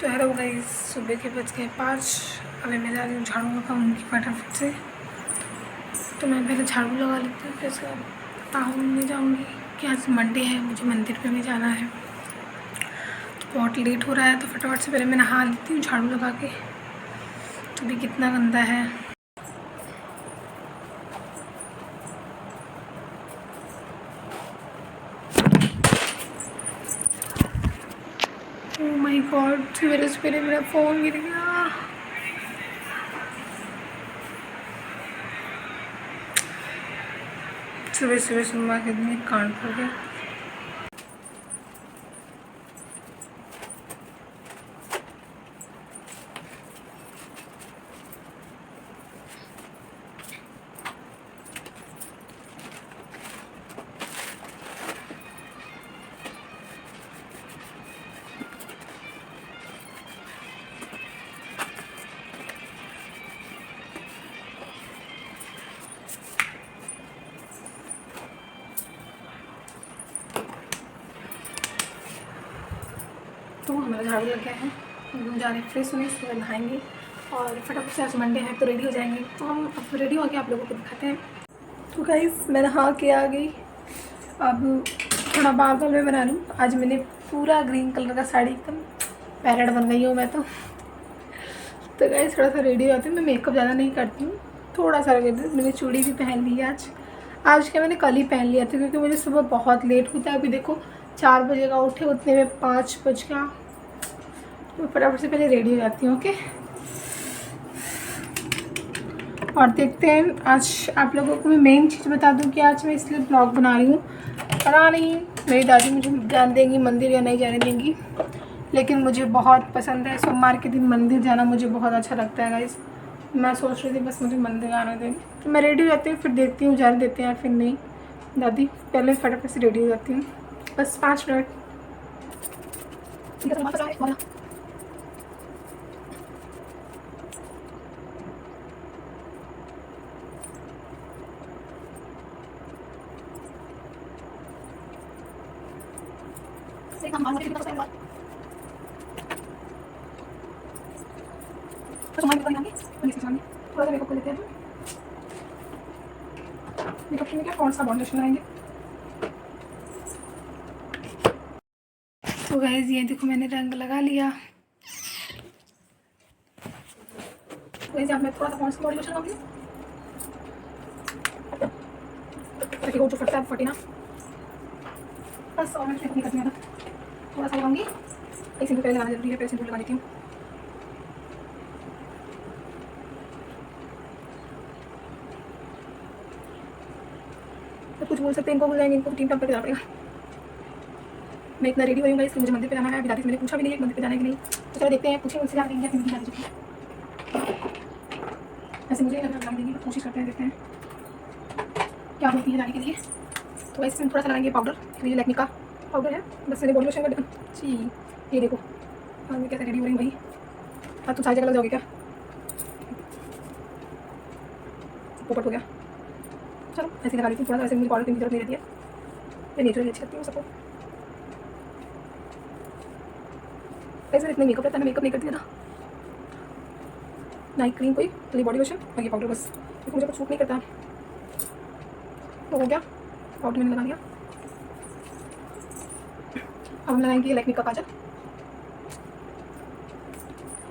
तो hello guys, सुबह के बज गए 5। अभी मैं जा रही हूँ झाड़ू लगाऊंगी फटाफट से। तो मैं पहले झाड़ू लगा लेती हूँ, फिर उसके बाद टाउन में जाऊँगी कि आज मंडे है, मुझे मंदिर पे भी जाना है। तो बहुत लेट हो रहा है, तो फटाफट से पहले मैं नहा लेती हूँ झाड़ू लगा के। तो भी कितना गंदा है। ओह माय गॉड, सवेरे सवेरे मेरा फ़ोन गिर गया। सुबह सुबह सुबह कितनी कांड हो गया। तो हमारा झाड़ू लग गया है, हम जा रहे हैं फ्रेश होने, इसके बाद नहाएंगे और फटाफट से आज मंडे है तो रेडी हो जाएंगे। तो हम अब रेडी होकर आप लोगों को दिखाते हैं। तो गाइस मैं नहा के आ गई, अब थोड़ा बाल में बना लूँ। आज मैंने पूरा ग्रीन कलर का साड़ी, एकदम पैरेट बन गई हूँ मैं तो गाइस थोड़ा सा रेडी हो जाती हूँ। मैं मेकअप ज़्यादा नहीं करती हूँ, थोड़ा सा लगे। मैंने चूड़ी भी पहन ली है आज क्या मैंने कल ही पहन लिया था, क्योंकि मुझे सुबह बहुत लेट होता है। अभी देखो 4 बजे का उठे, उतने में 5 बज गया। तो फटाफट से पहले रेडी हो जाती हूँ। ओके, और देखते हैं। आज आप लोगों को मैं मेन चीज़ बता दूँ कि आज मैं इसलिए ब्लॉग बना रही हूँ, पता नहीं मेरी दादी मुझे जान देंगी मंदिर या नहीं जाने देंगी, लेकिन मुझे बहुत पसंद है। सोमवार के दिन मंदिर जाना मुझे बहुत अच्छा लगता है गाइस। मैं सोच रही थी बस मुझे मंदिर आने दें। तो मैं रेडी हो जाती हूँ, फिर देखती हूँ जाने देते हैं फिर नहीं। दादी पहले फटाफट से रेडी हो जाती हूँ, बस 5 मिनट। ठीक है, वापस आए वाला। हम बाहर निकल सकते हैं। तो हमारे ऊपर आएंगे और इसके सामने थोड़ा सा मेकअप कर लेते हैं। मेकअप करने के कौन सा फाउंडेशन लगाएंगे। तो गाइस ये देखो मैंने रंग लगा लिया। वैसे आप मैं थोड़ा सा कौन सा बॉडी लोशन लगाऊंगी ताकि वो जो फटता है फटे ना। बस और मैं नहीं करती ज़्यादा, थोड़ा सा लगाऊंगी। एक सिंपल पहले लगाना जरूरी है, पहले सिंपल लगा देती हूँ। कुछ बोल सकते हैं, इनको बोल जाएंगे, इनको टीम टॉप करके जाना पड़ेगा। मैं इतना रेडी हो रही हूँ इसलिए मुझे मंदिर पे जाना है। अभी दादी से मैंने पूछा भी नहीं है मंदिर पे जाने के लिए, तो चलो देखते हैं, पूछे उनसे जा देंगे फिर जा चुकी है। ऐसे मुझे नहीं लग देंगी, कोशिश करते हैं, देखते हैं क्या बोलती है जाने के लिए। तो वैसे थोड़ा सा लगाएंगे पाउडर, ये लैक्मे का पाउडर है। बस मैंने बॉडी लोशन का जी, ये देखो हाँ मैं कैसे रेडी हो रही हूँ भाई। हाँ तुम सारी जगह लग जाओगे क्या, पोपट हो गया। चलो ऐसे लगा लेती हूँ थोड़ा सा, ऐसे मुझे पाउडर की जरूरत नहीं रहती है, मैं नेचुरली अच्छी लगती हूँ सबको। ऐसे इतना मेकअप रहता है, मैं मेकअप नहीं करती है ना, नाइट क्रीम कोई, तो ये बॉडी लोशन और ये पाउडर बस, क्योंकि मुझे कुछ सूट नहीं करता। तो हो गया, पाउडर मैंने लगा लिया। अब हम लगाएंगे लैक्मे का काजल।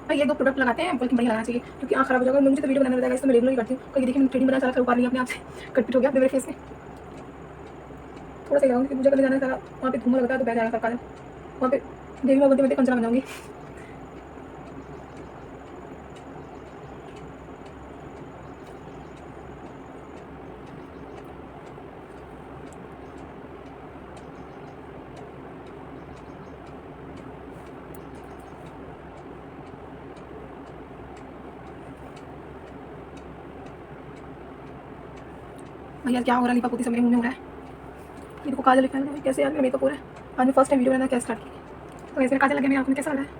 और ये 2 प्रोडक्ट लगाते हैं, बल्कि बढ़िया लगाना चाहिए, क्योंकि आँख खराब हो जाएगा। मुझे तो वीडियो बनाना रहता है इसलिए मैं रेगुलर ही करती हूँ। कहीं देखिए मैं थ्रेडिंग बनाना सारा कर पा रही हूँ अपने आप से, कटपिट हो गया अपने मेरे फेस में। थोड़ा सा लगाऊंगी, पूजा करने जाना है सारा, वहाँ पे धुआं लगता है तो बह जाएगा सब काजल, वहाँ पे देवी माँ बोलते कंचना बन जाऊँगी। भैया क्या हो रहा है, लिपा पोती सब मेरे मुंह में हो रहा है। ये देखो काजल लिखा है, कैसे यार मेरा मेकअप हो रहा है। आज मैं फर्स्ट टाइम वीडियो बनाना क्या स्टार्ट की, तो ऐसे काजल लगे मेरे आँख में, कैसा लग रहा है।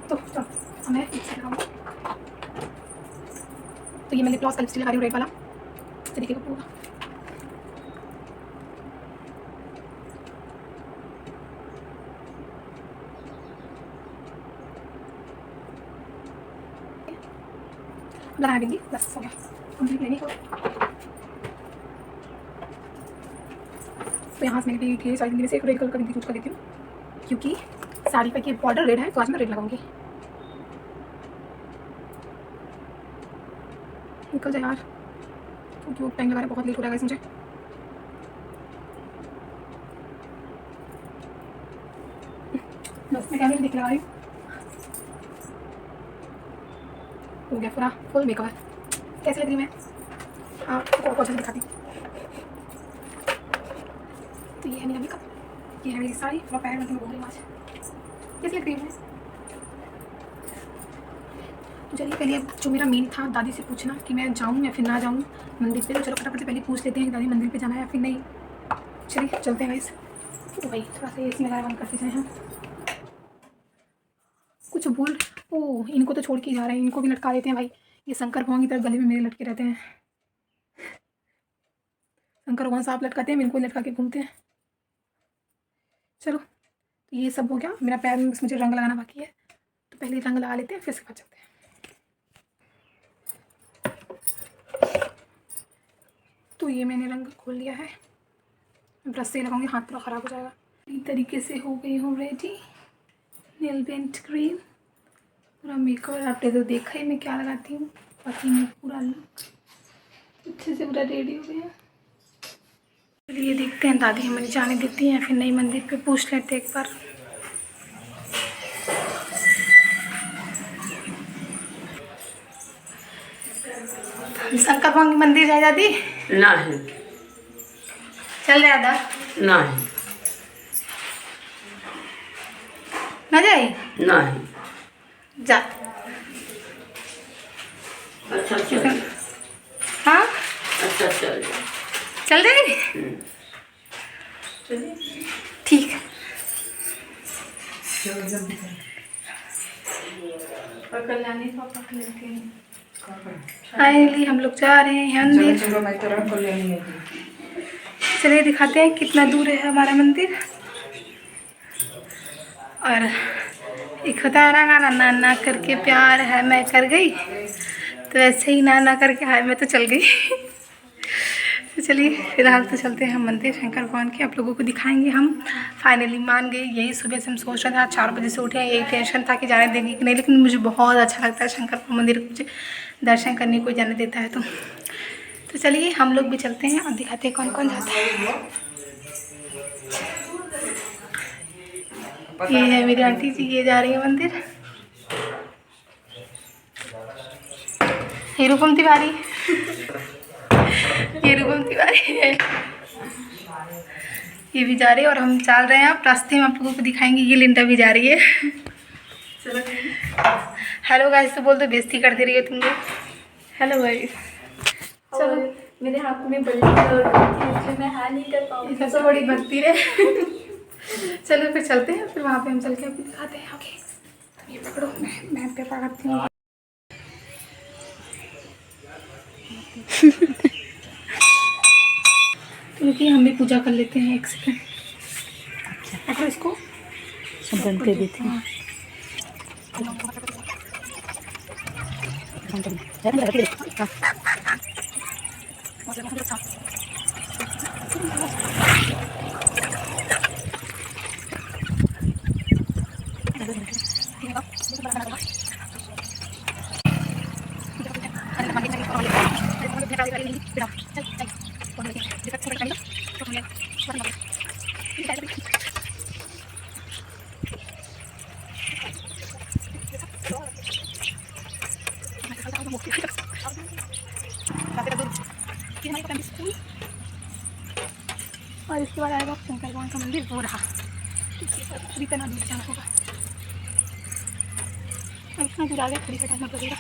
तो चलो मैं दिखाऊँगी। तो ये मैं लिप ग्लॉस का लिपस्टिक लगा रही हूँ रेड वाला, तरीके का पूरा। लगा देंगी, बस हो गया कंप्लीट लेने को। तो यहाँ से मैंने भी ढेर सारी बिंदी से एक रेड कलर का बिंदी चूज कर देती हूँ, क्योंकि साड़ी का ये बॉर्डर रेड है तो आज मैं रेड लगाऊंगी। निकल जाए यार, क्योंकि वो टाइम लगा रहा है, बहुत लेट हो रहा है मुझे। बस मैं कैमरे में देख लगा रही हूँ। हो गया पूरा फुल मेकअप। कैसी लग रही मैं आपको और दिखाती हूँ। तो ये है मेरा मेकअप, ये है मेरी साड़ी, थोड़ा पैर में बोल रही हूँ आज कैसी लग रही है। तो चलिए पहले अब जो मेरा मेन था दादी से पूछना कि मैं जाऊँ या फिर ना जाऊँ मंदिर पे, तो चलो फटाफट से पहले पूछ लेते हैं कि दादी मंदिर पे जाना है या फिर नहीं। चलिए चलते हैं गाइस। तो भाई थोड़ा सा एसी लगाया बंद करते जाए हम। कुछ बोल, ओह इनको तो छोड़ के जा रहे हैं, इनको भी लटका देते हैं भाई। ये शंकर भगवान की तरफ गले में मेरे लटके रहते हैं। शंकर भगवान सांप लटकाते हैं, इनको लटका के घूमते हैं। चलो तो ये सब हो गया, मेरा पैर में बस मुझे रंग लगाना बाकी है, तो पहले रंग लगा लेते हैं फिर उसके बाद चलते हैं। तो ये मैंने रंग खोल लिया है, ब्रश से लगाऊंगी, हाथ पूरा ख़राब हो जाएगा। इस तरीके से हो गई हूँ रेडी, नेल पेंट क्रीम, पूरा मेकअप आपने तो देखा ही मैं क्या लगाती हूँ। बाकी मैं पूरा अच्छे से पूरा रेडी हो गया। चलिए देखते हैं दादी हमें जाने देती हैं फिर नहीं, मंदिर पे पूछ लेते एक बार। शंकर भगवान के मंदिर जाए दादी? नहीं। चल रहा था? नहीं। ना जाए? नहीं। जा। अच्छा चल। हाँ अच्छा चल। चल रही? ठीक है। फाइनली हम लोग जा रहे हैं मंदिर। चलिए दिखाते हैं कितना दूर है हमारा मंदिर। और एक होता है ना ना ना करके प्यार है मैं कर गई, तो ऐसे ही ना ना करके हाय मैं तो चल गई। तो चलिए फिलहाल तो चलते हैं हम मंदिर शंकर भगवान के, आप लोगों को दिखाएंगे। हम फाइनली मान गए, यही सुबह से हम सोच रहे थे, आज 4 बजे से उठे हैं, यही टेंशन था कि जाने देंगे कि नहीं, लेकिन मुझे बहुत अच्छा लगता है शंकर मंदिर, मुझे दर्शन करने को जाने देता है। तो चलिए हम लोग भी चलते हैं और दिखाते हैं कौन कौन जाता है। ये है मेरी आंटी जी, ये जा रही है मंदिर। ये रूपम तिवारी, ये रूपम तिवारी है, ये भी जा रही है। और हम चल रहे हैं, आप रास्ते में आप लोगों को दिखाएंगे। ये लिंडा भी जा रही है। हेलो गाइस तो बोल दो, बेइज्जती कर दे रही है तुम लोग। Hello guys. चलो मेरे हाथ में बल्ली और मैं हाँ नहीं कर पाऊँगी, सबसे बड़ी भक्ति है। चलो फिर चलते हैं, फिर वहाँ पे हम चल के आपको दिखाते हैं। ओके ये पकड़ो, मैं पे पकड़ती हूँ। क्योंकि हम भी पूजा कर लेते हैं। एक सेकंड पकड़ो इसको, सब बनते देते हैं। और इसके बाद आएगा शंकर भगवान का मंदिर, वो रहा। इसके बाद अभी इतना दूर जाना होगा, और इतना दूर आ गया, थोड़ी सा टाइम लगेगा।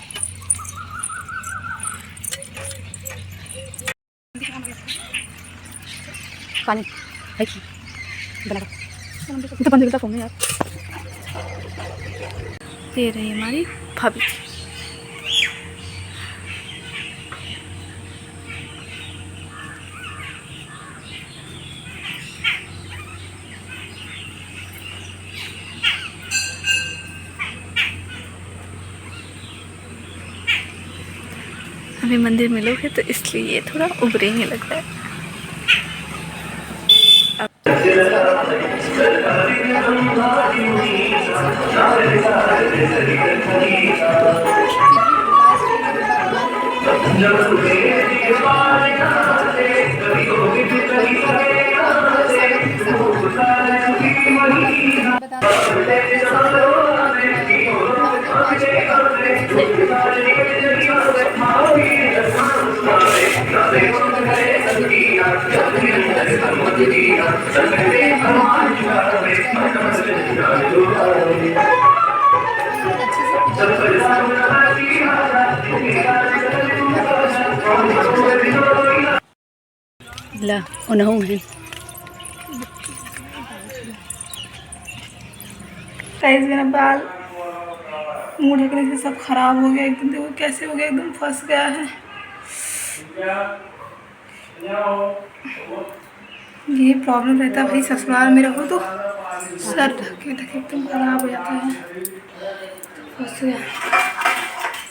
पानी बना तो बंद करता फोन यार। दे रही हमारी भाभी। अभी मंदिर में लोग हैं तो इसलिए ये थोड़ा उभरेंगे लग रहा है। ला उनहु है गाइस मेरा बाल मुंह ढकने से सब खराब हो गया एकदम। देखो कैसे हो गया, एकदम फंस गया है। ये प्रॉब्लम रहता है भाई ससुराल में रहो तो सर ढके ढके एकदम खराब हो जाता है। फंस गया।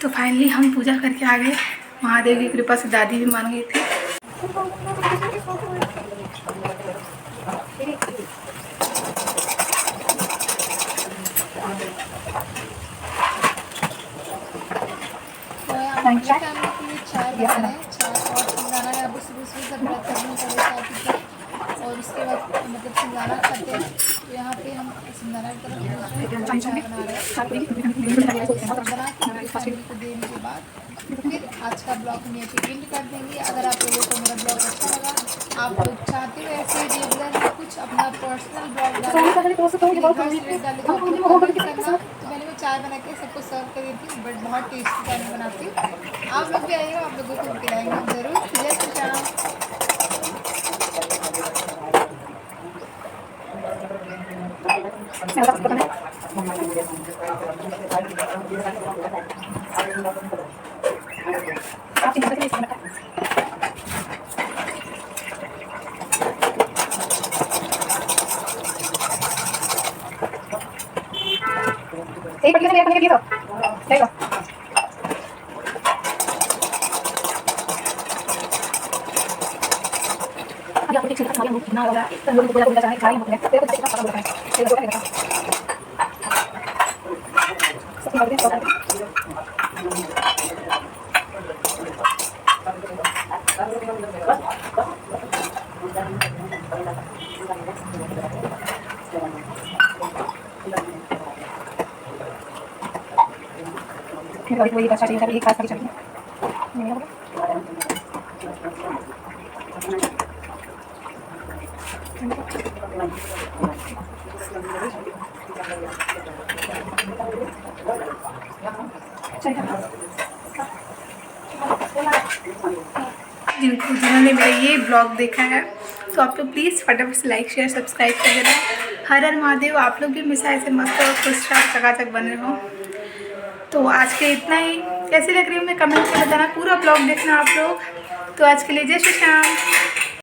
तो फाइनली हम पूजा करके आ गए। महादेव की कृपा से दादी भी मान गई थी। और उसके बाद मतलब सिंगारा खाते हैं। तो यहाँ पे हम सिंगारा की तरफ बना रहे हैं। को देने के बाद फिर आज का ब्लॉग हम यहाँ पे एंड कर देंगे। अगर आप लोगों को मेरा ब्लॉग अच्छा लगा, आप लोग चाहते हो ऐसे रेगुलर कुछ अपना पर्सनल ब्लॉग डालें तो मैंने वो चाय बना के सबको सर्व कर देती हूँ। बट बहुत टेस्टी चाय मैं बनाती हूँ। आप लोग भी आइएगा, आप लोगों को खिलाएंगे ज़रूर। जय श्री राम। वही बच्चा चाहिए एक खास चाहिए। जिन्होंने मेरा ये ब्लॉग देखा है तो आप लोग प्लीज़ फटाफट से लाइक शेयर सब्सक्राइब कर देना। हर हर महादेव। आप लोग भी हमेशा ऐसे मस्त और खुश चकाचक बने रहो। तो आज के इतना ही। कैसी लग रही हूँ मैं कमेंट में बताना। पूरा ब्लॉग देखना आप लोग। तो आज के लिए जय श्री श्याम।